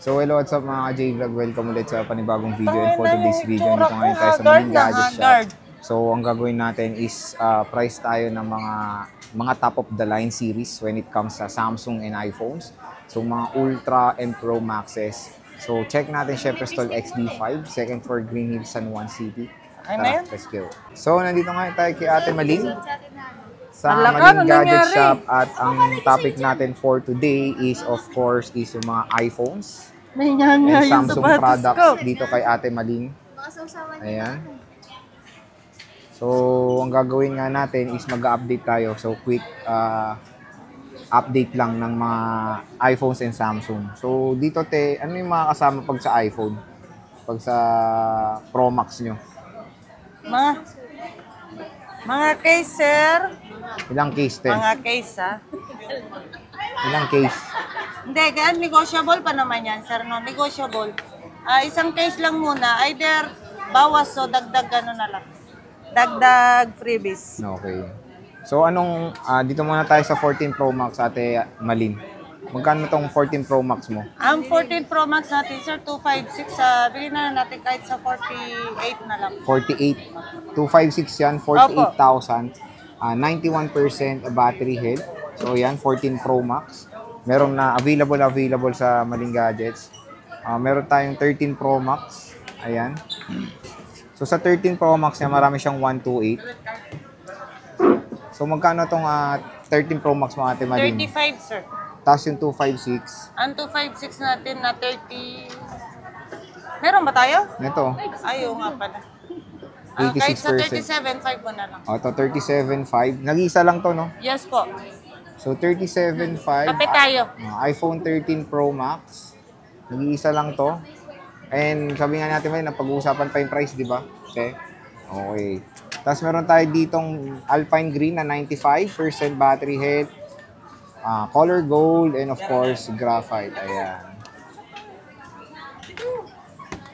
So hello, what's up mga J-Vlog? Welcome ulit sa panibagong video. And for today's video, dito ngayon tayo sa Maling Gadget Shop. So ang gagawin natin is price tayo ng mga top of the line series when it comes sa Samsung and iPhones. So mga Ultra and Pro Maxes. So check natin syempre stall XD5, second floor Green Hills, San Juan City. Tara, let's go. So nandito ngayon tayo kay Ate Maling sa Maling Gadget Shop at ang topic natin for today is of course is yung mga iPhones and Samsung products dito kay Ate Maling. Ayan. So ang gagawin nga natin is mag-update tayo. So quick update lang ng mga iPhones and Samsung. So dito ano yung mga kasama pag sa iPhone? Pag sa Pro Max nyo? Mga case, sir. Ilang case, te? Mga case, ha? Ilang case? Hindi, ganyan, negotiable pa naman yan, sir, no? Negotiable. Isang case lang muna. Either bawas o dagdag ano na lang. Dagdag freebies. Okay. So, dito muna tayo sa 14 Pro Max, Ate Maling. Magkano tong 14 Pro Max mo? Ang 14 Pro Max natin, sir, 256. Bilhin na natin kahit sa 48 na lang. 48. 256 yan, 48,000. 91% battery health. So, yan, 14 Pro Max. Meron na available sa Maling Gadgets. Meron tayong 13 Pro Max. Ayan. So, sa 13 Pro Max niya, marami siyang 128. So, magkano tong 13 Pro Max mga Ate Maling? 35, sir. Tapos yung 256. Ang 256 natin na 30... Meron ba tayo? Ito. Ayaw nga pala. 86%. Kahit sa 37.5 mo na lang. Ito, 37.5. Nag-isa lang to, no? Yes po. So, 37.5. Kape tayo. iPhone 13 Pro Max. Nag-iisa lang to. And sabi nga natin may napag-uusapan pa yung price, di ba? Okay. Tapos meron tayo ditong Alpine Green na 95% battery health. Color gold and of course graphite. Ayan.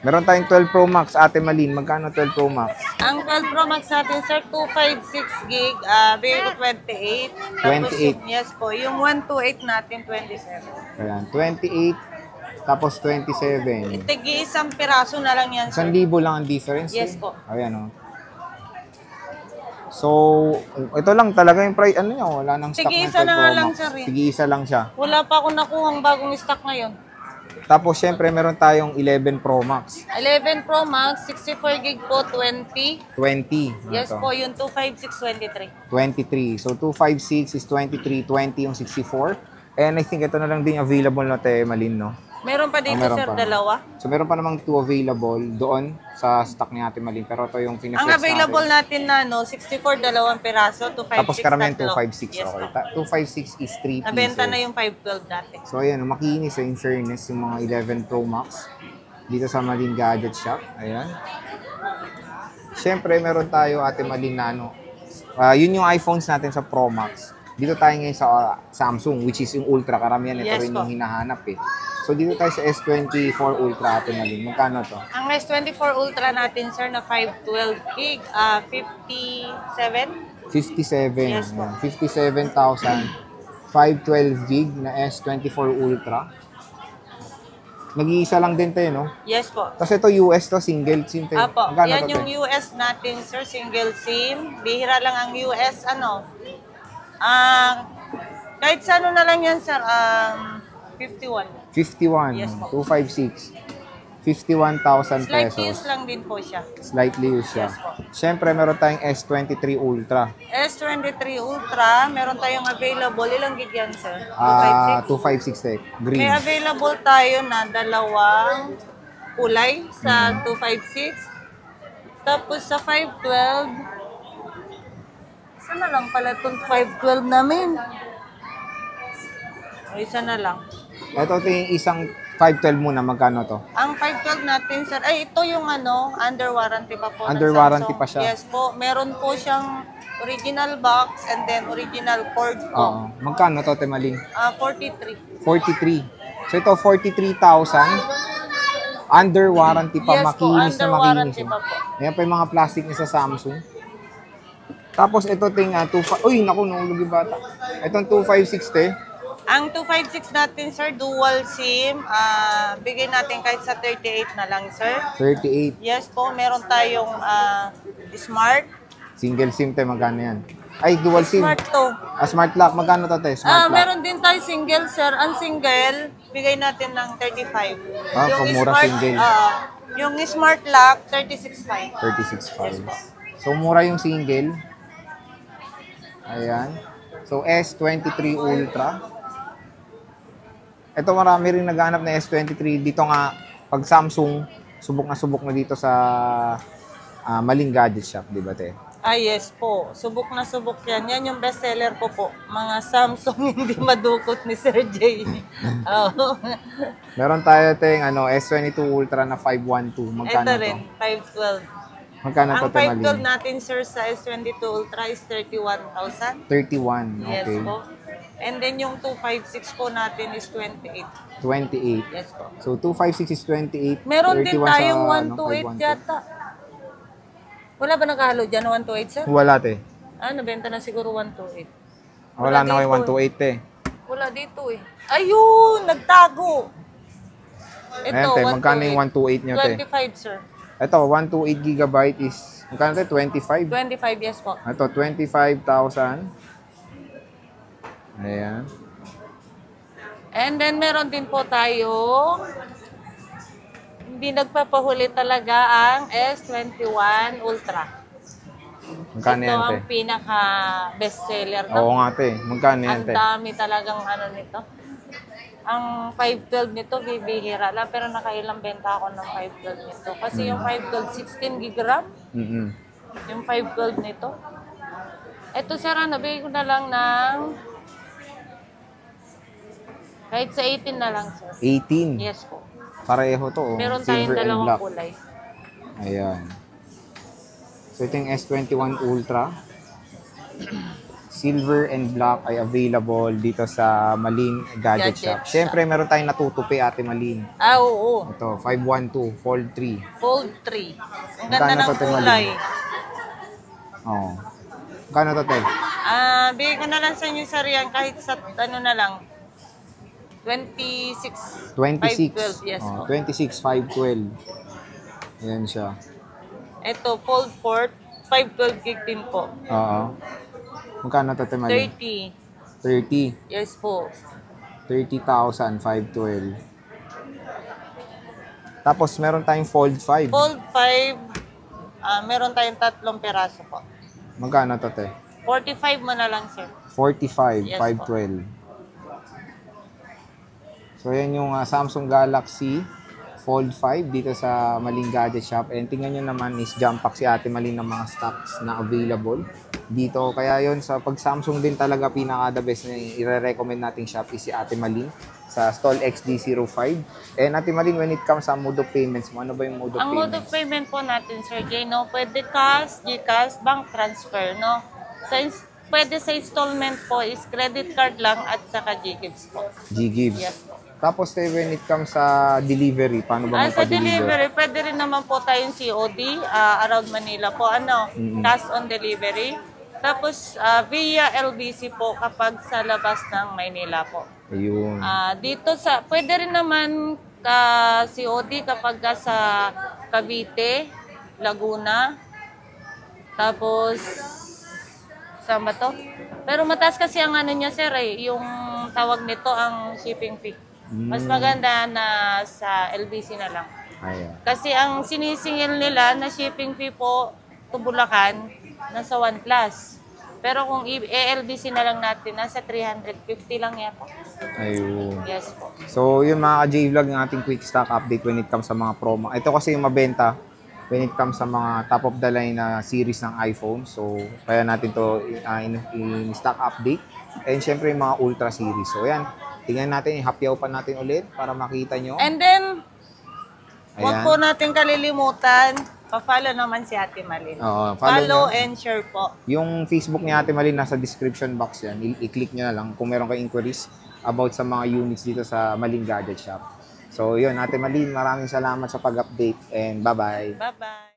Meron tayong 12 Pro Max, Ate Maling. Magkano 12 Pro Max? Ang 12 Pro Max natin, sir, 256 gig, bigay ko 28. Tapos 28. Yes po. Yung 128 natin, 27. Ayan, 28 tapos 27. Tigi isang piraso na lang yan, sir. 1,000 lang ang difference. Yes po. Ayan, oh. So, ito lang talaga yung price. Ano nyo? Wala nang stock ng 12 Pro Max. Tig-isa na nga lang, sir. Tig-isa lang siya. Wala pa akong nakuhang bagong stock ngayon. Tapos, syempre, meron tayong 11 Pro Max. 11 Pro Max, 64 gig po, 20. 20. Yes Ito. po, yung 256, 23. 23. So, 256 is 23, 20 yung 64. And I think ito na lang din available na Ate Maling, no? Meron pa dito, meron sir, pa. dalawa. So, meron pa namang 2 available doon sa stock ni Ate Maling. Pero ito yung finish Ang available natin na, 64, dalawang piraso, 256, Tapos karamihan tatlo. 256. Yes Okay. po. 256 is 3 pieces. Nabenta na yung 512 dati. So, ayan. Makinis in fairness yung mga 11 Pro Max dito sa Maling Gadget Shop. Ayan. Siyempre, meron tayo Ate Maling na yun yung iPhones natin sa Pro Max. Dito tayo ngayon sa Samsung, which is yung Ultra. Karamihan ito rin yung hinahanap eh. So, dito tayo sa S24 Ultra, Ate Maling. Magkano to? Ang S24 Ultra natin, sir, na 512 gig, 57? 57. Yes po. 57,000. 512 gig na S24 Ultra. Nag-iisa lang din tayo, no? Yes po. Tapos ito US to, single SIM tayo. Apo, Magkano yan to, yung te? US natin, sir, single SIM. Bihira lang ang US, kahit sa ano na lang yan, sir, 51. 51. Yes po. 256. 51,000 Slightly pesos. use lang din po siya. Slightly used siya. Yes po. Siyempre, meron tayong S23 Ultra. S23 Ultra, meron tayong available. Ilang gig yan, sir? 256 tech. Green. May available tayo na dalawang kulay sa 256. Tapos sa 512, isa na lang pala itong 512 namin. O, isa na lang. Ito yung isang 512 muna. Magkano to? Ang 512 natin, sir, ay ito yung under warranty pa po. ng Under Samsung. warranty pa siya? Yes po. Meron po siyang original box and then original cord po. Oo. Magkano to, Ate Maling? 43. 43. So ito, 43,000. Under warranty pa. Yes po, Makinis na under makinis. warranty pa po. Ayan pa yung mga plastic niya sa Samsung. Tapos ito ting 25. Uy, naku, nahulog yung bata. Itong 256 te. Ang 256 natin, sir, dual SIM. Bigay natin kahit sa 38 na lang, sir. 38. Yes po, meron tayong smart. Single SIM te, magkano yan? Ay, dual SIM. Smart to. Smart lock, magkano to te? Smart lock. Meron din tayo single, sir. Ang single, bigay natin ng 35. Mura single. Yung smart lock, 36.5. 36.5. So, mura yung single. Ayan. So, S23 Ultra. Ito marami rin naghanap na S23. Dito nga, pag Samsung, subok na dito sa Maling Gadget Shop, di ba te? Yes po. Subok na subok yan. Yan yung bestseller ko po. Mga Samsung hindi madukot ni Sir J. Meron tayo tayong S22 Ultra na 512. Magkano Ito to? rin, 512. Magkano to Ang te 512 Malin? natin, sir, sa S22 Ultra is 31,000. 31, Yes okay. po. And then yung 256 po natin is 28. 28. Yes po. So, 256 is 28. Meron din 31 tayong sa, 128 yata. Wala ba nakahalo dyan na 128, sir? Wala te. Nabenta na siguro 128. Wala na kayo dito 128 te. Wala dito eh. Ayun! Nagtago! Ayan te, magkano yung 128 nyo te? 25, sir. Ito, 128 gigabyte is, magkano te? 25? 25, yes po. Ito, 25,000. Ayan. And then meron din po tayo, hindi nagpapahuli talaga ang S21 Ultra. Magkano Ito yan te? ang pinaka bestseller na. Oo nga te. Magkano yan Ang te? dami talagang nito. Ang 512 nito, bibihira lang. Pero nakailang benta ako ng 512 nito. Kasi yung 512, 16 gigram. Yung 512 nito. Ito, sir, nabigay ko na lang ng kahit sa 18 na lang, sir. 18. Yes po. Pareho to. Meron Silver tayong and dalawang black. kulay. Ayan. So, ito yung S21 Ultra. Silver and black ay available dito sa Malin Gadget Shop. Siyempre, meron tayong natutupi, Ate Malin. Oo. Ito, 512, Fold 3. Fold 3. Ang ganda Magkano ng to, Te Malin? kulay. Oo. Magkano to, Te? Bigay ko na lang sa inyo, sir, yan kahit sa na lang. 26. 26. 512, yes po. 26, 512. Ayan siya. Ito, Fold 4, 512 gig din po. Oo. Magkano to, Te Malin? 30. 30. Yes po. 30,000, 512. Tapos, meron tayong Fold 5. Fold 5, meron tayong 3 peraso po. Magkano to, Te? 45 mo na lang, sir. 45, Yes, 512. So, yan yung Samsung Galaxy Fold 5 dito sa Maling Gadget Shop. And tingnan nyo naman is jump pack si Ate Malin ng mga stocks na available dito. Kaya yon sa pag Samsung din talaga pinaka the best na i-recommend nating shop is si Ate Malin sa stall XD05. And Ate Malin, when it comes sa mode of payments mo, ano ba yung mode of Ang payments? mode of payment po natin, Sir Jay, no? Pwede cash, GCash, bank transfer, no? Pwede sa installment po is credit card lang at saka GGives po. GGives. Yes po. Tapos when it comes sa delivery, paano ba Sa magpa-deliver? delivery, pwede rin naman po tayong COD around Manila po. Cash on delivery. Tapos via LBC po kapag sa labas ng Maynila po. Ayun. Dito pwede rin naman COD kapag sa Cavite, Laguna. Tapos saan ba to? Pero mataas kasi ang niya, sir, yung tawag nito ang shipping fee. Mas maganda na sa LBC na lang. Ayan. Kasi ang sinisingil nila na shipping fee po to Bulacan, nasa 1+. Pero kung LBC na lang natin, nasa 350 lang yata. Ayun. Yes po. So, yun mga ka-J-Vlog, yung ating quick stock update when it comes sa mga promo. Ito kasi yung mabenta when it comes sa mga top of the line na series ng iPhone. So, kaya natin to in-stock update. And syempre yung mga Ultra series. So, yan. Tingnan natin, ihapyaw pa natin ulit para makita nyo. And then, huwag Ayan. po natin kalilimutan, pa-follow naman si Ate Malin. Oo, Follow nyo. and share po. Yung Facebook ni Ate Malin nasa description box yan. I-click nyo na lang kung meron kayong inquiries about sa mga units dito sa Maling Gadget Shop. So, yun, Ate Malin, maraming salamat sa pag-update and bye-bye. Bye-bye.